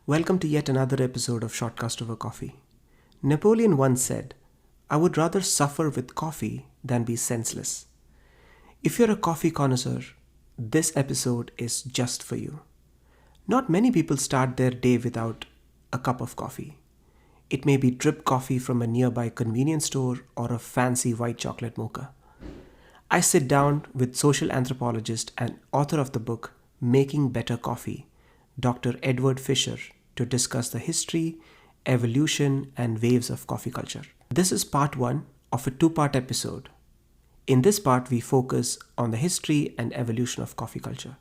Welcome to yet another episode of Shortcast over Coffee. Napoleon once said, "I would rather suffer with coffee than be senseless." If you're a coffee connoisseur, this episode is just for you. Not many people start their day without a cup of coffee. It may be drip coffee from a nearby convenience store or a fancy white chocolate mocha. I sit down with social anthropologist and author of the book Making Better Coffee, Dr. Edward Fischer, to discuss the history, evolution, and waves of coffee culture. This is part one of a two-part episode. In this part, we focus on the history and evolution of coffee culture.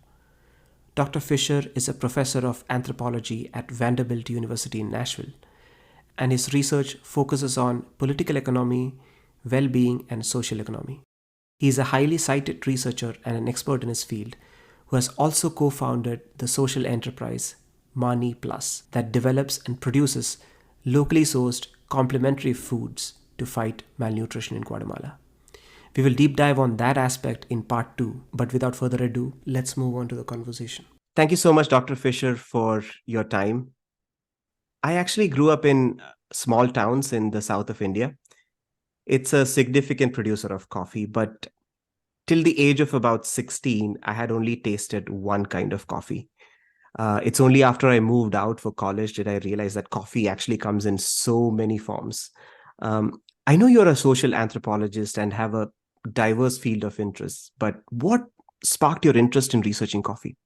Dr. Fischer is a professor of anthropology at Vanderbilt University in Nashville, and his research focuses on political economy, well-being, and social economy. He is a highly cited researcher and an expert in his field who has also co-founded the social enterprise Mani Plus that develops and produces locally sourced complementary foods to fight malnutrition in Guatemala. We will deep dive on that aspect in part two, but without further ado, let's move on to the conversation. Thank you so much, Dr. Fischer, for your time. I actually grew up in small towns in the south of India. It's a significant producer of coffee, but till the age of about 16, I had only tasted one kind of coffee. It's only after I moved out for college did I realize that coffee actually comes in so many forms. I know you're a social anthropologist and have a diverse field of interests, but what sparked your interest in researching coffee?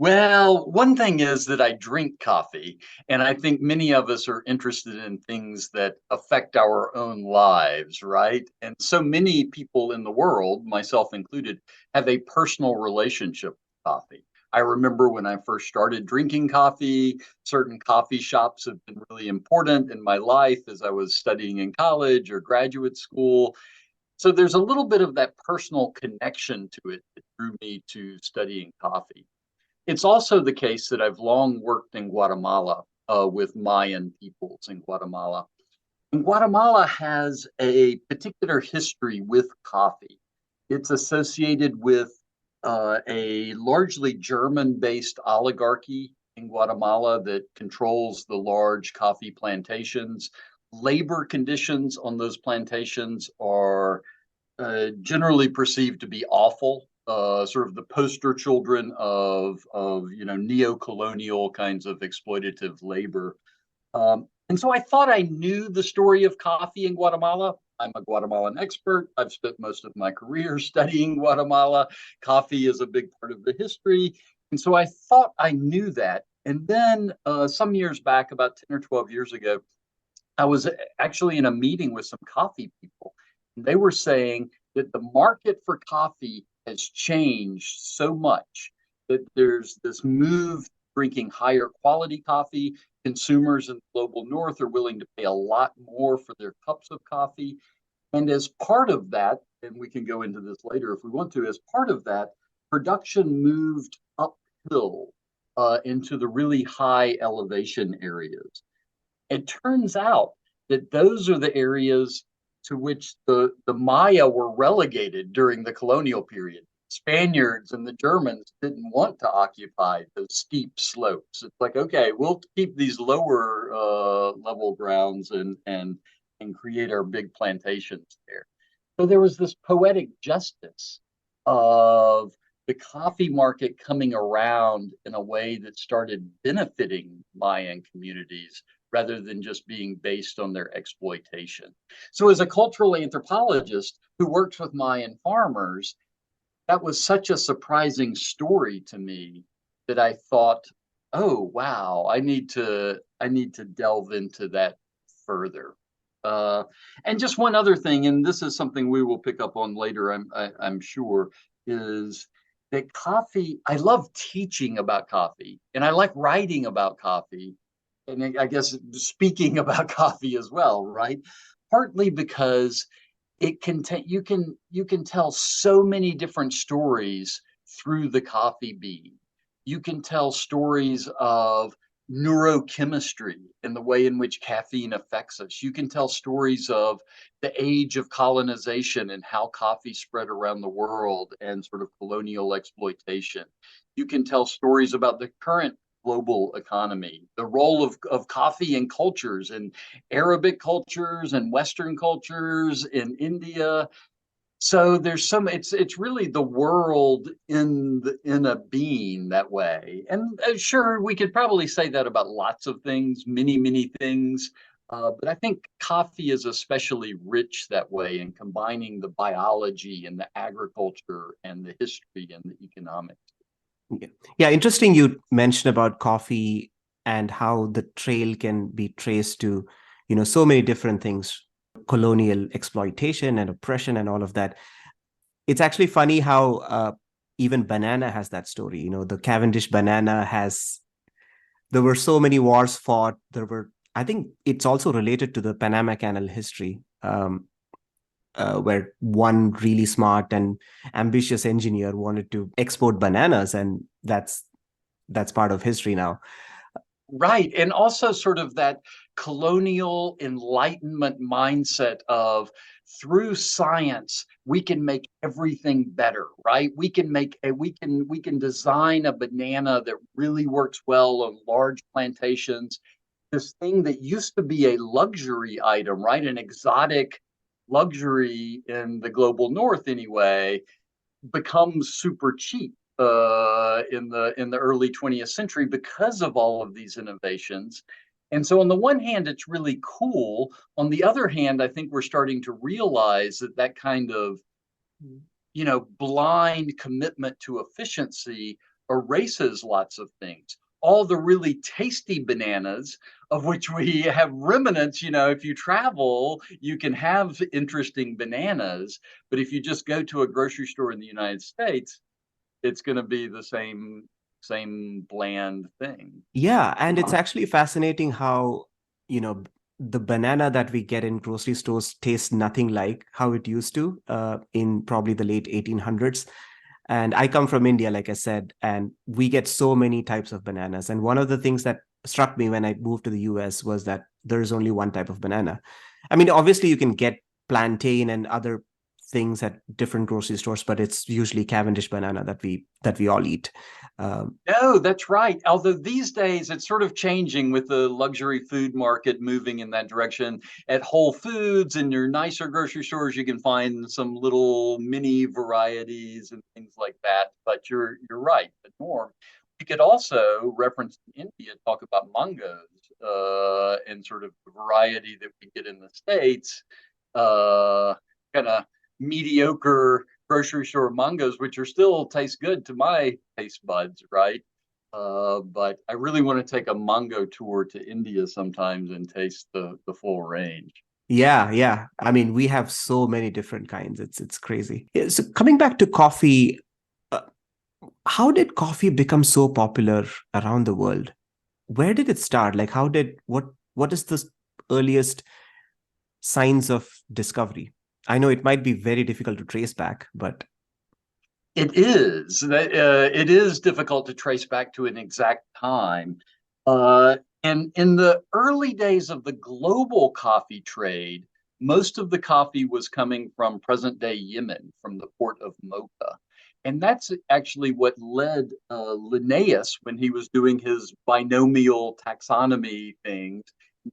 Well, one thing is that I drink coffee, and I think many of us are interested in things that affect our own lives, right? And so many people in the world, myself included, have a personal relationship with coffee. I remember when I first started drinking coffee, certain coffee shops have been really important in my life as I was studying in college or graduate school. So there's a little bit of that personal connection to it that drew me to studying coffee. It's also the case that I've long worked in Guatemala with Mayan peoples in Guatemala. And Guatemala has a particular history with coffee. It's associated with a largely German-based oligarchy in Guatemala that controls the large coffee plantations. Labor conditions on those plantations are generally perceived to be awful, sort of the poster children of neo-colonial kinds of exploitative labor. And so I thought I knew the story of coffee in Guatemala. I'm a Guatemalan expert. I've spent most of my career studying Guatemala. Coffee is a big part of the history. And so I thought I knew that. And then some years back, about 10 or 12 years ago, I was actually in a meeting with some coffee people. And they were saying that the market for coffee has changed so much that there's this move drinking higher quality coffee. Consumers in the global north are willing to pay a lot more for their cups of coffee. And as part of that, and we can go into this later if we want to, as part of that, production moved uphill into the really high elevation areas. It turns out that those are the areas to which the Maya were relegated during the colonial period. Spaniards and the Germans didn't want to occupy those steep slopes. It's like, okay, we'll keep these lower level grounds and create our big plantations there. So there was this poetic justice of the coffee market coming around in a way that started benefiting Mayan communities rather than just being based on their exploitation. So as a cultural anthropologist who works with Mayan farmers, that was such a surprising story to me that I thought, oh wow, I need to delve into that further. And just one other thing, and this is something we will pick up on later, I'm sure, is that coffee, I love teaching about coffee and I like writing about coffee. And I guess speaking about coffee as well, right? Partly because it can you can tell so many different stories through the coffee bean. You can tell stories of neurochemistry and the way in which caffeine affects us. You can tell stories of the age of colonization and how coffee spread around the world and sort of colonial exploitation. You can tell stories about the current global economy, the role of coffee in cultures, in Arabic cultures and Western cultures, in India. So there's it's really the world in a being that way. And sure, we could probably say that about lots of things, many things. But I think coffee is especially rich that way in combining the biology and the agriculture and the history and the economics. Yeah. Yeah, interesting you mentioned about coffee and how the trail can be traced to, so many different things, colonial exploitation and oppression and all of that. It's actually funny how even banana has that story. The Cavendish banana has, there were so many wars fought. I think it's also related to the Panama Canal history. Where one really smart and ambitious engineer wanted to export bananas, and that's part of history now. Right. And also sort of that colonial enlightenment mindset of through science, we can make everything better, right? We can design a banana that really works well on large plantations. This thing that used to be a luxury item, right? An exotic luxury in the global north anyway, becomes super cheap in the early 20th century because of all of these innovations. And so on the one hand, it's really cool. On the other hand, I think we're starting to realize that that kind of, blind commitment to efficiency erases lots of things. All the really tasty bananas, of which we have remnants, if you travel, you can have interesting bananas. But if you just go to a grocery store in the United States, it's going to be the same bland thing. Yeah, and it's actually fascinating how, you know, the banana that we get in grocery stores tastes nothing like how it used to in probably the late 1800s. And I come from India, like I said, and we get so many types of bananas. And one of the things that struck me when I moved to the US was that there's only one type of banana. I mean, obviously you can get plantain and other things at different grocery stores, but it's usually Cavendish banana that we all eat. No, that's right. Although these days it's sort of changing with the luxury food market moving in that direction. At Whole Foods and your nicer grocery stores, you can find some little mini varieties and things like that. But you're right. The norm. We could also reference India, talk about mangoes and sort of the variety that we get in the States. Kind of mediocre grocery store mangoes, which are still taste good to my taste buds, right? But I really want to take a mango tour to India sometimes and taste the full range. Yeah, yeah. I mean, we have so many different kinds. It's crazy. Yeah, so coming back to coffee, uh, how did coffee become so popular around the world? Where did it start? Like, what is the earliest signs of discovery? I know it might be very difficult to trace back, but It is difficult to trace back to an exact time. And in the early days of the global coffee trade, most of the coffee was coming from present day Yemen, from the port of Mocha. And that's actually what led Linnaeus, when he was doing his binomial taxonomy things,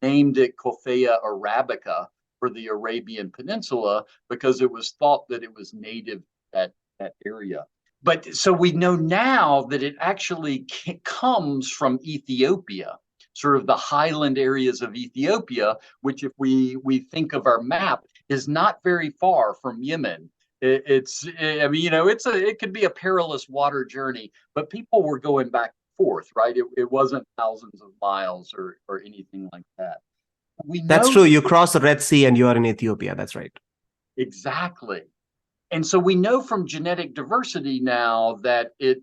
named it Coffea arabica for the Arabian Peninsula, because it was thought that it was native to that area. But so we know now that it actually comes from Ethiopia, sort of the highland areas of Ethiopia, which, if we think of our map, is not very far from Yemen. I mean, it could be a perilous water journey, but people were going back and forth, right? It wasn't thousands of miles or anything like that. We that's know true. You cross the Red Sea and you are in Ethiopia. That's right. exactly. And so we know from genetic diversity now that it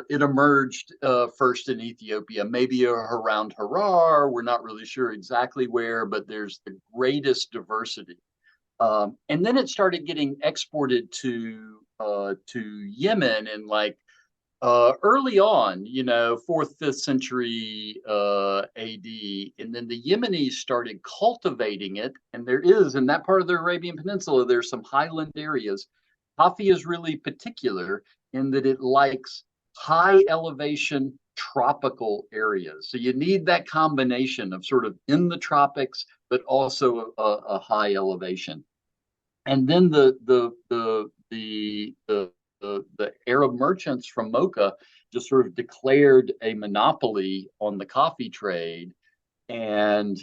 emerged first in Ethiopia, maybe around Harar. We're not really sure exactly where, but there's the greatest diversity. And then it started getting exported to Yemen in like early on, fourth, fifth century AD, and then the Yemenis started cultivating it. And there is, in that part of the Arabian Peninsula, there's some highland areas. Coffee is really particular in that it likes high elevation, tropical areas. So you need that combination of sort of in the tropics, but also a high elevation. And then the Arab merchants from Mocha just sort of declared a monopoly on the coffee trade, and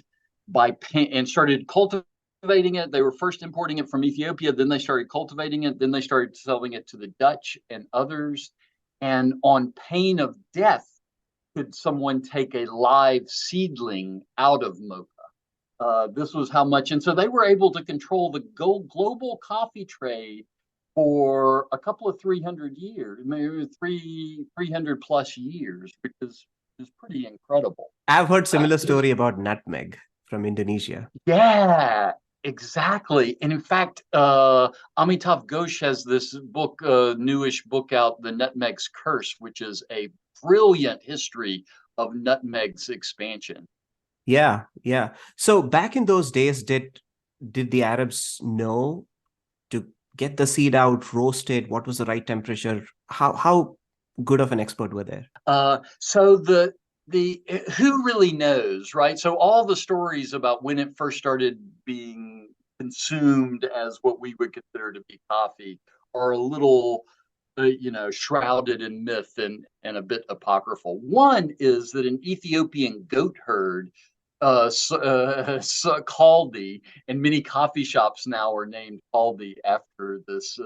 and started cultivating it. They were first importing it from Ethiopia, then they started cultivating it, then they started selling it to the Dutch and others. And on pain of death, could someone take a live seedling out of Mocha? This was how much, and so they were able to control the global coffee trade for a couple of 300 years, maybe 300 plus years, which is pretty incredible. I've heard similar story about nutmeg from Indonesia. Yeah, exactly. And in fact, Amitav Ghosh has this book, newish book out, The Nutmeg's Curse, which is a brilliant history of nutmeg's expansion. Yeah, yeah. So back in those days, did the Arabs know to get the seed out, roast it? What was the right temperature? How good of an expert were they? So the who really knows, right? So all the stories about when it first started being consumed as what we would consider to be coffee are a little shrouded in myth and a bit apocryphal. One is that an Ethiopian goat herd, Kaldi, and many coffee shops now are named Kaldi after this.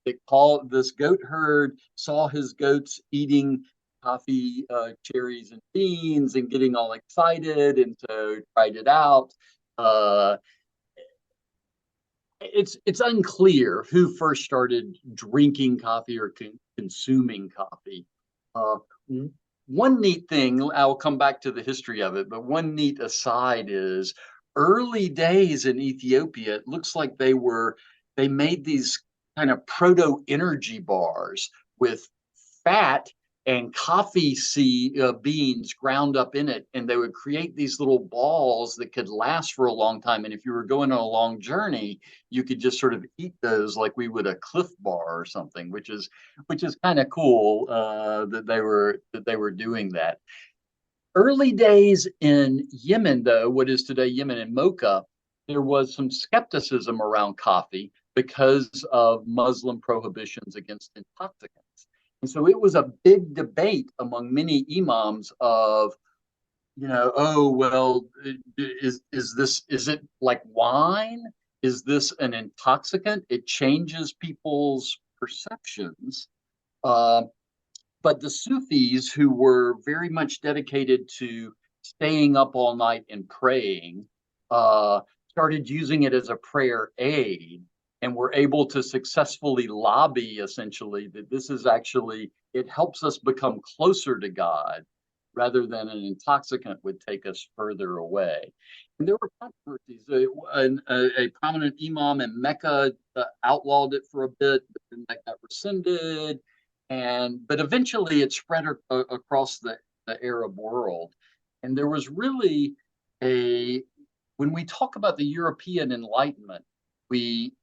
This goat herd saw his goats eating coffee, cherries and beans and getting all excited, and so tried it out. Uh, it's unclear who first started drinking coffee or consuming coffee. Uh, One neat thing, I'll come back to the history of it, but one neat aside is early days in Ethiopia, it looks like they made these kind of proto energy bars with fat and coffee beans ground up in it, and they would create these little balls that could last for a long time. And if you were going on a long journey, you could just sort of eat those like we would a Cliff Bar or something, which is kind of cool, that they were doing that. Early days in Yemen, though, what is today Yemen and Mocha, there was some skepticism around coffee because of Muslim prohibitions against intoxicants. And so it was a big debate among many imams of, oh, well, is it like wine? Is this an intoxicant? It changes people's perceptions. But the Sufis, who were very much dedicated to staying up all night and praying, started using it as a prayer aid, and were able to successfully lobby, essentially, that this is actually, it helps us become closer to God rather than an intoxicant would take us further away. And there were controversies. A prominent imam in Mecca outlawed it for a bit, but then that got rescinded. But eventually it spread across the Arab world. And there was really when we talk about the European Enlightenment, we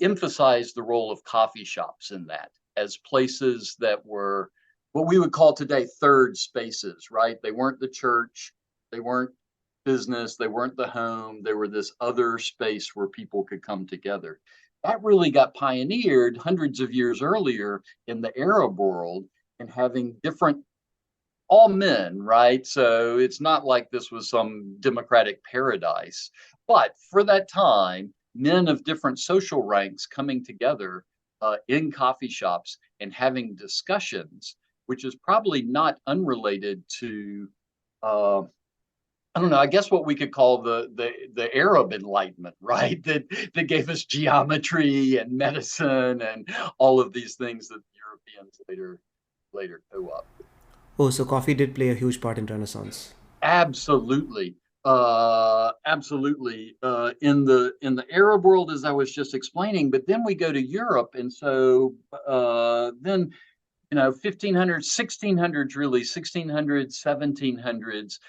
emphasize the role of coffee shops in that as places that were what we would call today third spaces, right? They weren't the church, they weren't business, they weren't the home, they were this other space where people could come together. That really got pioneered hundreds of years earlier in the Arab world, and having different, all men, right? So it's not like this was some democratic paradise. But for that time, men of different social ranks coming together in coffee shops and having discussions, which is probably not unrelated to I don't know, I guess what we could call the Arab Enlightenment, right? That gave us geometry and medicine and all of these things that the Europeans later co-opted. Oh, so coffee did play a huge part in Renaissance. Absolutely. Absolutely. In the Arab world, as I was just explaining, but then we go to Europe, and so then 1500s, 1600s, really 1600s, 1700s,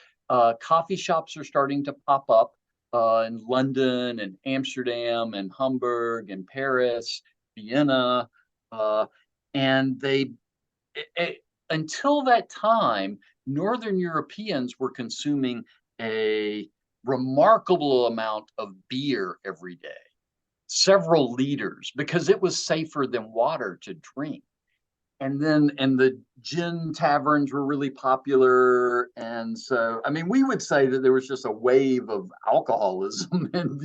coffee shops are starting to pop up in London and Amsterdam and Hamburg and Paris, Vienna, and until that time, Northern Europeans were consuming a remarkable amount of beer every day, several liters, because it was safer than water to drink. And the gin taverns were really popular. And so, I mean, we would say that there was just a wave of alcoholism and,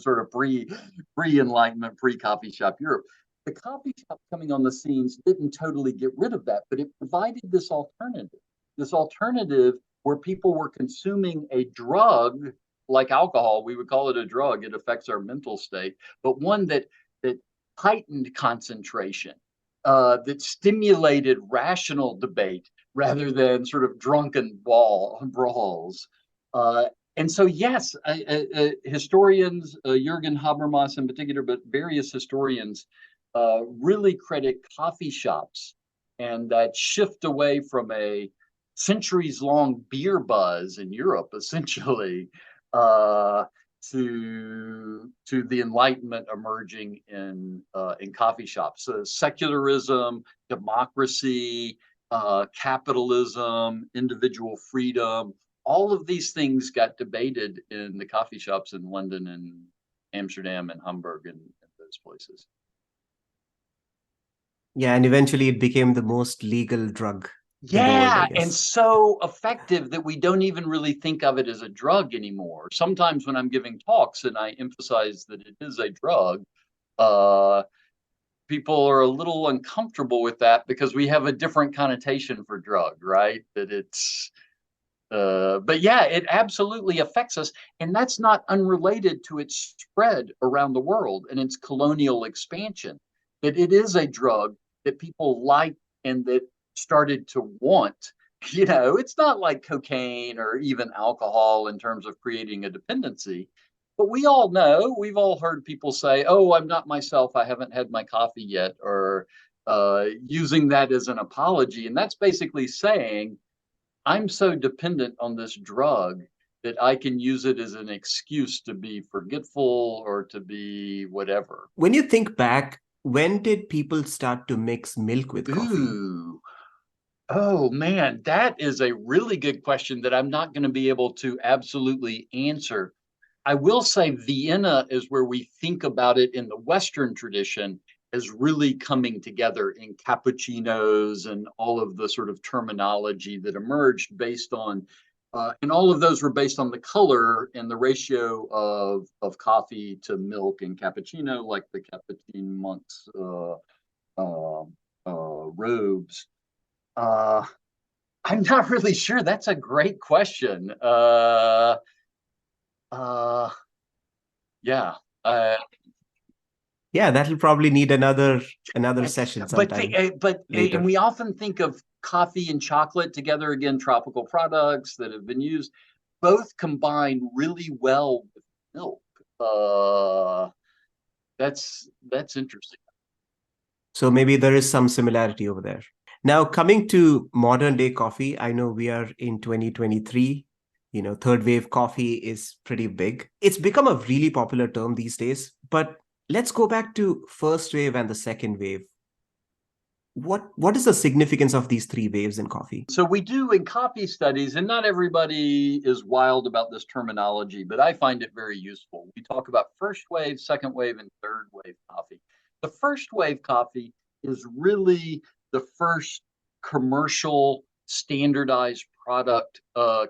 sort of pre-enlightenment, pre-coffee shop Europe. The coffee shop coming on the scenes didn't totally get rid of that, but it provided this alternative where people were consuming a drug like alcohol. We would call it a drug. It affects our mental state, but one that heightened concentration, that stimulated rational debate rather than sort of drunken brawls. And so, yes, historians, Jürgen Habermas in particular, but various historians really credit coffee shops and that shift away from a centuries-long beer buzz in Europe, essentially, to the Enlightenment emerging in coffee shops. So secularism, democracy, capitalism, individual freedom, all of these things got debated in the coffee shops in London and Amsterdam and Hamburg and those places. Yeah, and eventually it became the most legal drug in the world, I Yeah, and guess. so effective that we don't even really think of it as a drug anymore. Sometimes when I'm giving talks and I emphasize that it is a drug, uh, people are a little uncomfortable with that because we have a different connotation for drug, right? That it's, but yeah, it absolutely affects us. And that's not unrelated to its spread around the world and its colonial expansion. That it is a drug that people like and that started to want. It's not like cocaine or even alcohol in terms of creating a dependency. But we all know, we've all heard people say, oh, I'm not myself, I haven't had my coffee yet, or using that as an apology. And that's basically saying, I'm so dependent on this drug that I can use it as an excuse to be forgetful or to be whatever. When you think back, when did people start to mix milk with coffee? Ooh. Oh man, that is a really good question that I'm not going to be able to absolutely answer. I will say Vienna is where we think about it in the Western tradition as really coming together in cappuccinos and all of the sort of terminology that emerged based on, and all of those were based on the color and the ratio of coffee to milk and cappuccino, like the Capuchin monks' robes. Uh, I'm not really sure. That's a great question. Uh, yeah. Yeah, that'll probably need another session sometime And later. we often think of coffee and chocolate together, again, tropical products that have been used. Both combine really well with milk. That's interesting. So maybe there is some similarity over there. Now, coming to modern day coffee, I know we are in 2023. Third wave coffee is pretty big. It's become a really popular term these days, but let's go back to first wave and the second wave. What is the significance of these three waves in coffee? So we do in coffee studies, and not everybody is wild about this terminology, but I find it very useful. We talk about first wave, second wave, and third wave coffee. The first wave coffee is really the first commercial standardized product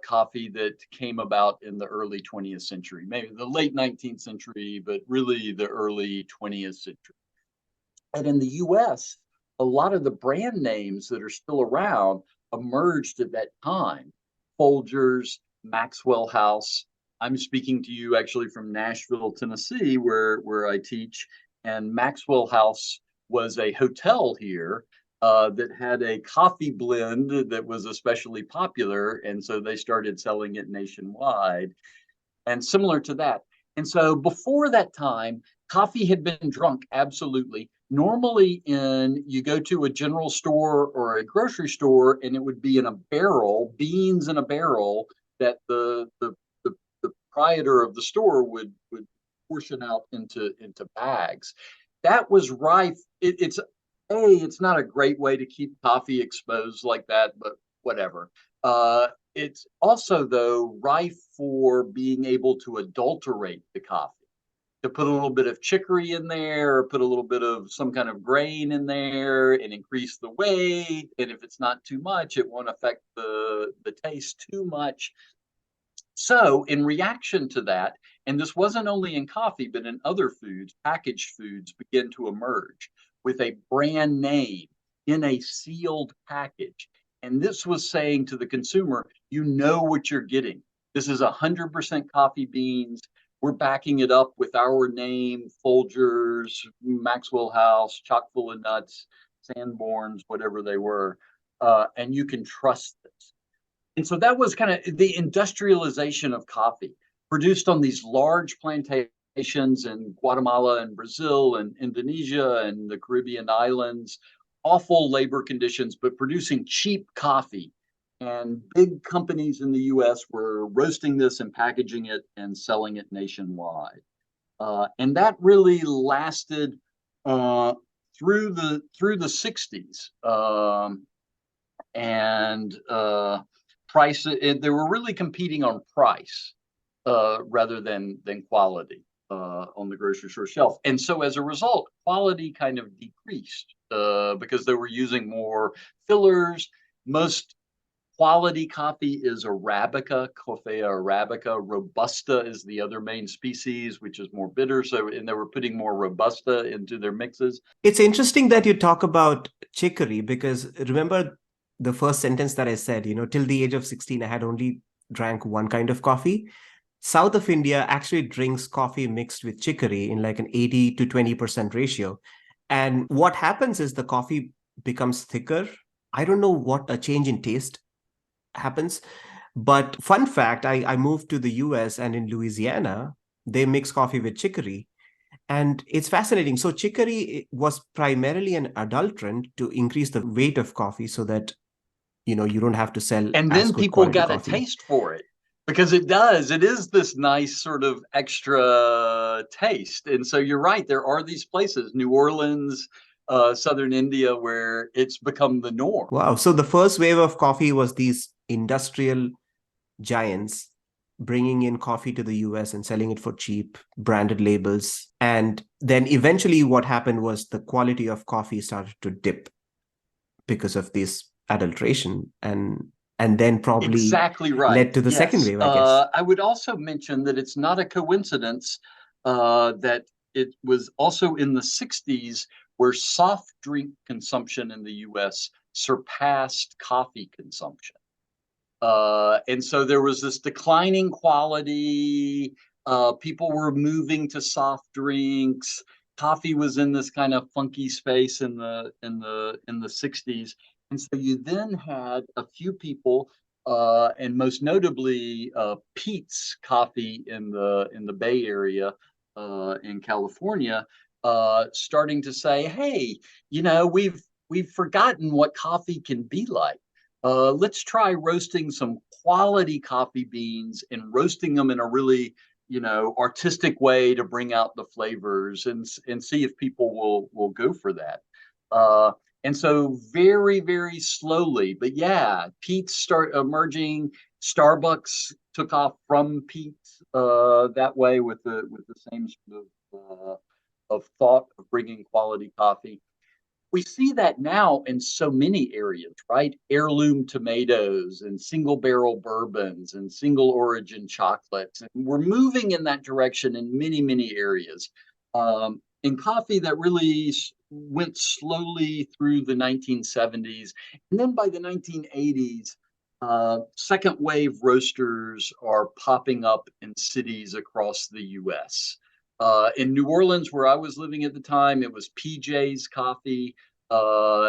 coffee that came about in the early 20th century, maybe the late 19th century, but really the early 20th century. And in the US, a lot of the brand names that are still around emerged at that time. Folgers, Maxwell House. I'm speaking to you actually from Nashville, Tennessee, where I teach. And Maxwell House was a hotel here that had a coffee blend that was especially popular. And so they started selling it nationwide. And similar to that. And so before that time, coffee had been drunk, absolutely. Normally you go to a general store or a grocery store and it would be in a barrel, beans in a barrel that the proprietor of the store would portion out into bags. That was rife. It's not a great way to keep coffee exposed like that, but whatever. It's also, though, rife for being able to adulterate the coffee, to put a little bit of chicory in there, or put a little bit of some kind of grain in there and increase the weight. And if it's not too much, it won't affect the taste too much. So, in reaction to that, and this wasn't only in coffee, but in other foods, packaged foods begin to emerge with a brand name in a sealed package. And this was saying to the consumer, you know what you're getting. This is 100% coffee beans. We're backing it up with our name, Folgers, Maxwell House, chock full of nuts, Sanborns, whatever they were. And you can trust this. And so that was kind of the industrialization of coffee, produced on these large plantations in Guatemala and Brazil and Indonesia and the Caribbean islands. Awful labor conditions, but producing cheap coffee. And big companies in the US were roasting this and packaging it and selling it nationwide. And that really lasted through the 60s. And price, they were really competing on price rather than quality on the grocery store shelf. And so as a result, quality kind of decreased because they were using more fillers. Most quality coffee is Arabica, Coffea Arabica. Robusta is the other main species, which is more bitter. So, and they were putting more Robusta into their mixes. It's interesting that you talk about chicory, because remember the first sentence that I said, till the age of 16, I had only drank one kind of coffee. South of India actually drinks coffee mixed with chicory in like an 80 to 20% ratio. And what happens is the coffee becomes thicker. I don't know what a change in taste happens. But fun fact, I moved to the US, and in Louisiana, they mix coffee with chicory. And it's fascinating. So chicory was primarily an adulterant to increase the weight of coffee so that, you don't have to sell and as then good people quality got coffee. a taste for it, because it is this nice sort of extra taste. And so you're right, there are these places, New Orleans, southern India, where it's become the norm. Wow. So the first wave of coffee was these industrial giants bringing in coffee to the US and selling it for cheap, branded labels. And then eventually what happened was the quality of coffee started to dip because of this adulteration, and then probably exactly right. led to the second wave, I guess. I would also mention that it's not a coincidence that it was also in the 60s where soft drink consumption in the US surpassed coffee consumption. And so there was this declining quality. People were moving to soft drinks. Coffee was in this kind of funky space in the 60s. And so you then had a few people, and most notably Peet's Coffee in the Bay Area in California, starting to say, "Hey, we've forgotten what coffee can be like. Let's try roasting some quality coffee beans and roasting them in a really, artistic way to bring out the flavors and see if people will go for that." And so very, very slowly, but yeah, Peet's start emerging. Starbucks took off from Peet's that way with the same sort of thought of bringing quality coffee. We see that now in so many areas, right? Heirloom tomatoes and single barrel bourbons and single origin chocolates. And we're moving in that direction in many, many areas. In coffee, that really went slowly through the 1970s. And then by the 1980s, second wave roasters are popping up in cities across the US. In New Orleans, where I was living at the time, it was PJ's Coffee.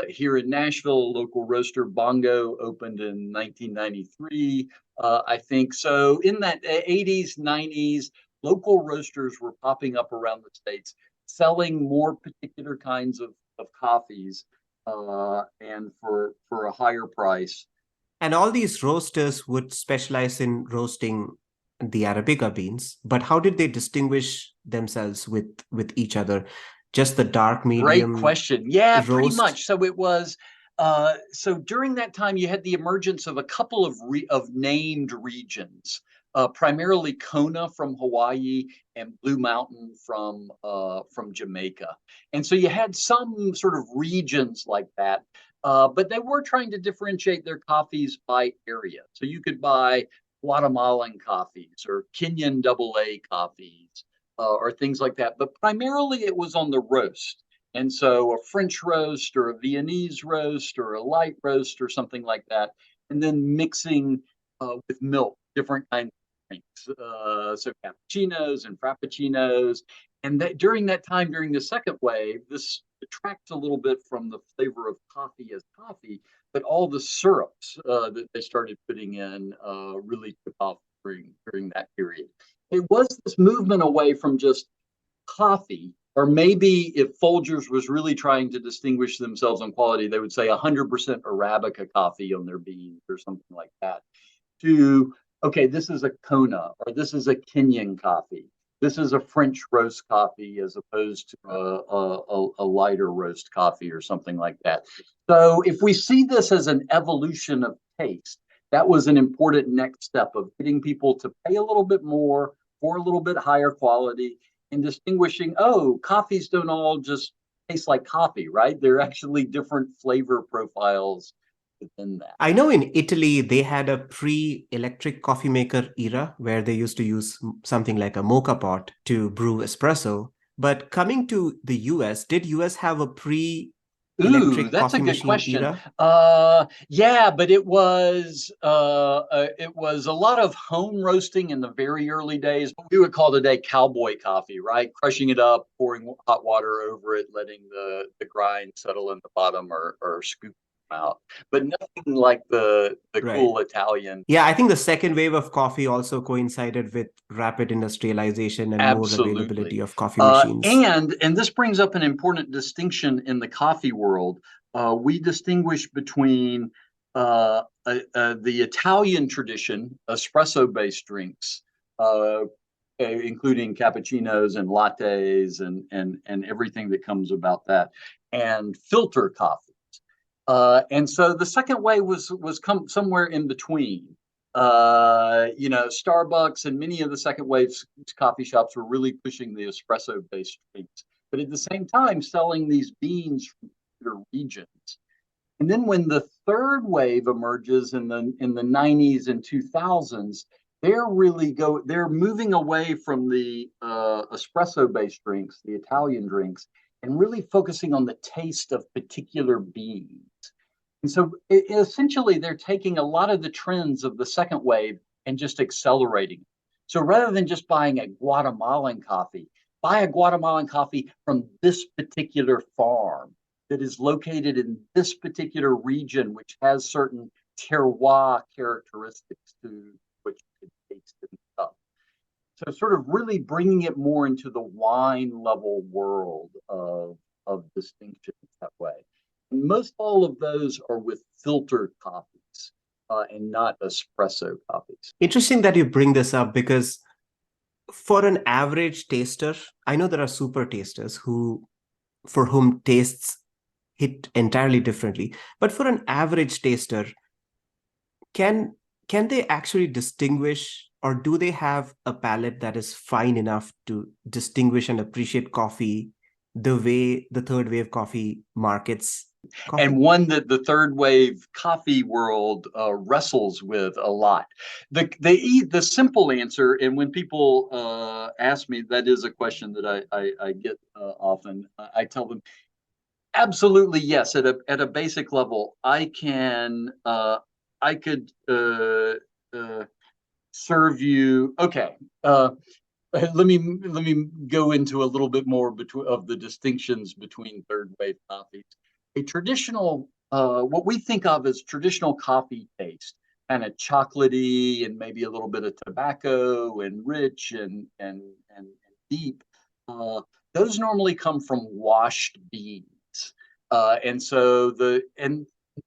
Here in Nashville, a local roaster, Bongo, opened in 1993, I think. So in that 80s, 90s, local roasters were popping up around the states, selling more particular kinds of coffees and for a higher price. And all these roasters would specialize in roasting the Arabica beans, but how did they distinguish themselves with each other? Just the dark medium Great question. Yeah, pretty roast? much. So it was So during that time, you had the emergence of a couple of named regions, primarily Kona from Hawaii and Blue Mountain from Jamaica. And so you had some sort of regions like that, but they were trying to differentiate their coffees by area. So you could buy Guatemalan coffees or Kenyan AA coffees or things like that. But primarily it was on the roast. And so a French roast or a Viennese roast or a light roast or something like that. And then mixing with milk, different kinds of drinks. So cappuccinos and frappuccinos. And that during that time, during the second wave, this detracts a little bit from the flavor of coffee as coffee, but all the syrups that they started putting in really took off during that period. It was this movement away from just coffee, or maybe if Folgers was really trying to distinguish themselves on quality, they would say 100% Arabica coffee on their beans or something like that. To, okay, this is a Kona, or this is a Kenyan coffee. This is a French roast coffee as opposed to a lighter roast coffee or something like that. So if we see this as an evolution of taste, that was an important next step of getting people to pay a little bit more for a little bit higher quality and distinguishing, oh, coffees don't all just taste like coffee, right? They're actually different flavor profiles within that. I know in Italy, they had a pre-electric coffee maker era where they used to use something like a mocha pot to brew espresso. But coming to the US, did US have a Ooh, pre-electric that's a coffee good machine question. era? Yeah, but it was a lot of home roasting in the very early days. What we would call today cowboy coffee, right? Crushing it up, pouring hot water over it, letting the grind settle in the bottom, or scooping them out. But nothing like the Right. cool Italian. Yeah, I think the second wave of coffee also coincided with rapid industrialization and more availability Absolutely. of coffee machines. And this brings up an important distinction in the coffee world. We distinguish between the Italian tradition, espresso-based drinks, including cappuccinos and lattes and everything that comes about that, and filter coffees. And so the second wave was come somewhere in between. Starbucks and many of the second wave coffee shops were really pushing the espresso based drinks, but at the same time selling these beans from their regions. And then when the third wave emerges in the 90s and 2000s, they're moving away from the espresso based drinks, the Italian drinks, and really focusing on the taste of particular beans. And so essentially, they're taking a lot of the trends of the second wave and just accelerating. So rather than just buying a Guatemalan coffee, buy a Guatemalan coffee from this particular farm that is located in this particular region, which has certain terroir characteristics to which you can taste in the cup. So sort of really bringing it more into the wine level world of distinction that way. And most all of those are with filtered coffees and not espresso coffees. Interesting that you bring this up because for an average taster, I know there are super tasters for whom tastes hit entirely differently. But for an average taster, can can they actually distinguish, or do they have a palate that is fine enough to distinguish and appreciate coffee the way the third wave coffee markets And coffee? one that the third wave coffee world wrestles with a lot. The simple answer, and when people ask me, that is a question that I get often. I tell them, absolutely yes. At a basic level, I could uh, serve you. Okay. Let me go into a little bit more of the distinctions between third wave coffees. A traditional, what we think of as traditional coffee taste, kind of chocolatey and maybe a little bit of tobacco and rich and deep. Uh, those normally come from washed beans, and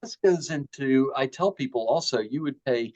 this goes into. I tell people also you would pay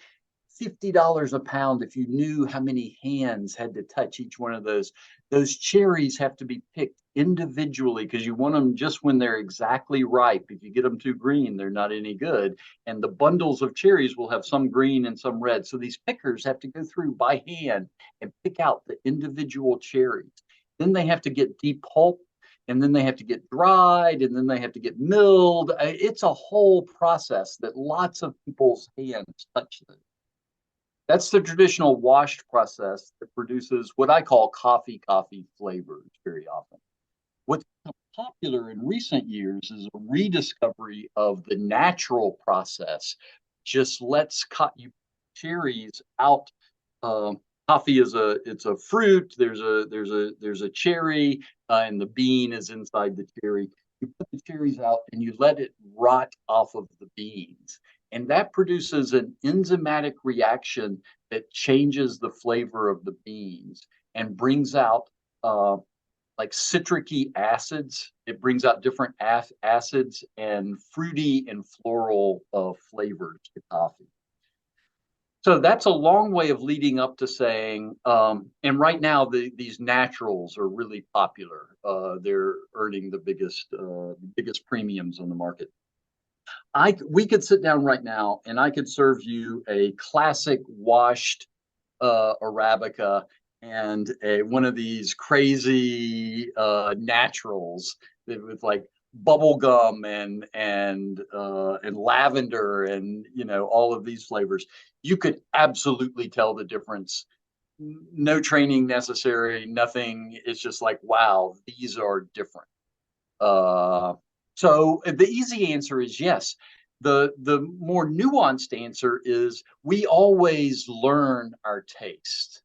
$50 a pound if you knew how many hands had to touch each one of those Those cherries have to be picked individually because you want them just when they're exactly ripe. If you get them too green, they're not any good. And the bundles of cherries will have some green and some red. So these pickers have to go through by hand and pick out the individual cherries. Then they have to get depulped, and then they have to get dried, and then they have to get milled. It's a whole process that lots of people's hands touch this. That's the traditional washed process that produces what I call coffee flavors very often. What's popular in recent years is a rediscovery of the natural process. Just lets cherries out. Coffee is a fruit. There's a cherry, and the bean is inside the cherry. You put the cherries out and you let it rot off of the beans. And that produces an enzymatic reaction that changes the flavor of the beans and brings out like citric acids. It brings out different acids and fruity and floral flavors to coffee. So that's a long way of leading up to saying, and right now these naturals are really popular. They're earning the biggest premiums on the market. We could sit down right now and I could serve you a classic washed Arabica and one of these crazy naturals with like bubble gum and lavender and all of these flavors. You could absolutely tell the difference. No training necessary, nothing. It's just like, wow, these are different. So the easy answer is yes. The more nuanced answer is we always learn our taste.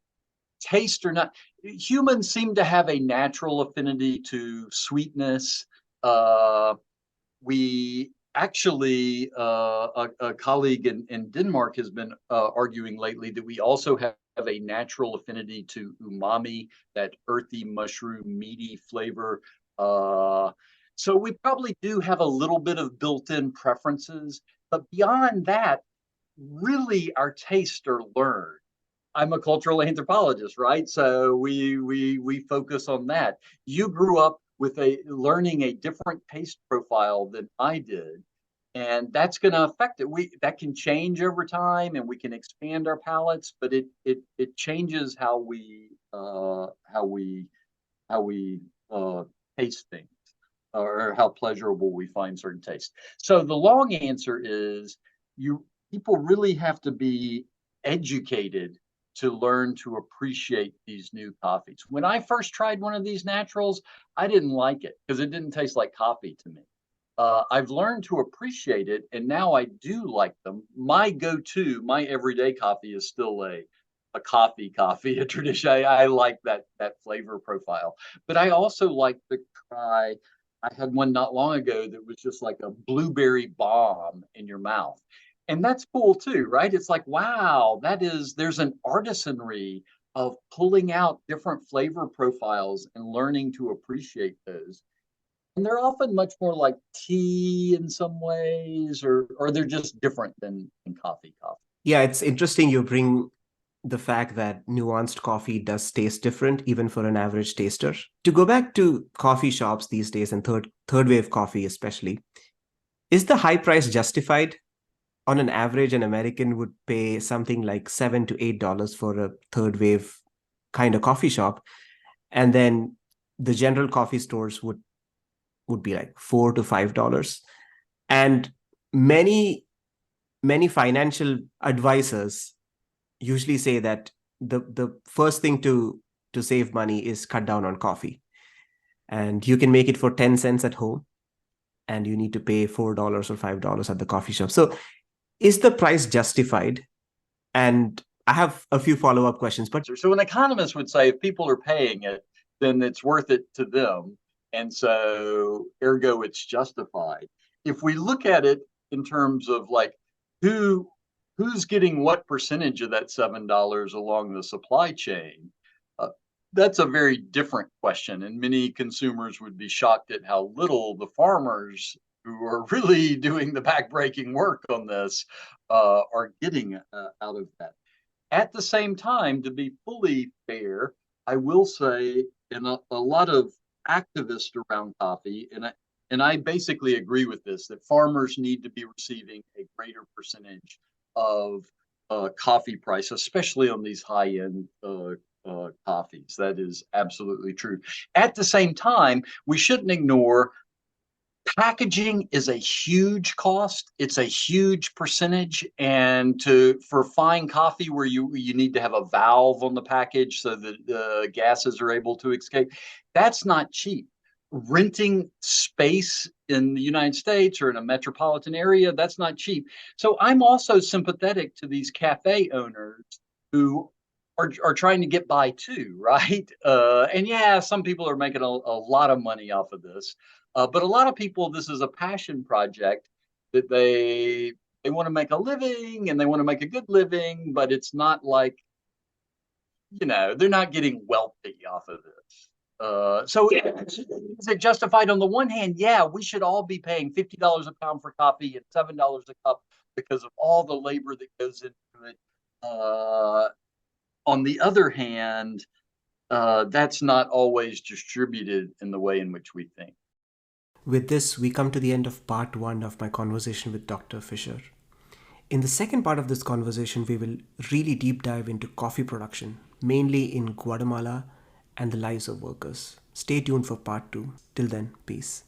Taste or not, humans seem to have a natural affinity to sweetness. We actually, a colleague in Denmark has been arguing lately that we also have a natural affinity to umami, that earthy mushroom meaty flavor. So we probably do have a little bit of built-in preferences, but beyond that, really our tastes are learned. I'm a cultural anthropologist, right? So we focus on that. You grew up with learning a different taste profile than I did, and that's going to affect it. That can change over time, and we can expand our palates, but it changes how we taste things, or how pleasurable we find certain tastes. So the long answer is people really have to be educated to learn to appreciate these new coffees. When I first tried one of these naturals, I didn't like it because it didn't taste like coffee to me. I've learned to appreciate it, and now I do like them. My go-to, my everyday coffee is still a coffee, a tradition. I like that flavor profile, but I also like to try. I had one not long ago that was just like a blueberry bomb in your mouth. And that's cool too, right? It's like, wow, there's an artisanry of pulling out different flavor profiles and learning to appreciate those. And they're often much more like tea in some ways, or they're just different than coffee. Yeah, it's interesting you bring the fact that nuanced coffee does taste different even for an average taster. To go back to coffee shops these days and third wave coffee especially, is the high price justified? On an average, an American would pay something like $7 to $8 for a third wave kind of coffee shop, and then the general coffee stores would be like $4 to $5. And many financial advisors usually say that the first thing to save money is cut down on coffee, and you can make it for 10 cents at home, and you need to pay $4 or $5 at the coffee shop. So is the price justified? And I have a few follow-up questions. But so an economist would say if people are paying it, then it's worth it to them. And so ergo it's justified. If we look at it in terms of like who's getting what percentage of that $7 along the supply chain, that's a very different question. And many consumers would be shocked at how little the farmers who are really doing the backbreaking work on this are getting out of that. At the same time, to be fully fair, I will say and a lot of activists around coffee, and I basically agree with this, that farmers need to be receiving a greater percentage of coffee price, especially on these high-end coffees. That is absolutely true. At the same time, we shouldn't ignore packaging is a huge cost. It's a huge percentage, and for fine coffee where you need to have a valve on the package so that the gases are able to escape, that's not cheap. Renting space in the United States or in a metropolitan area, that's not cheap. So I'm also sympathetic to these cafe owners who are trying to get by too, right? And yeah, some people are making a lot of money off of this. But a lot of people, this is a passion project that they want to make a living and they want to make a good living, but it's not like, they're not getting wealthy off of this. So is it justified? On the one hand, yeah, we should all be paying $50 a pound for coffee and $7 a cup because of all the labor that goes into it. On the other hand, that's not always distributed in the way in which we think. With this, we come to the end of part 1 of my conversation with Dr. Fischer. In the second part of this conversation, we will really deep dive into coffee production, mainly in Guatemala and the lives of workers. Stay tuned for part 2. Till then, peace.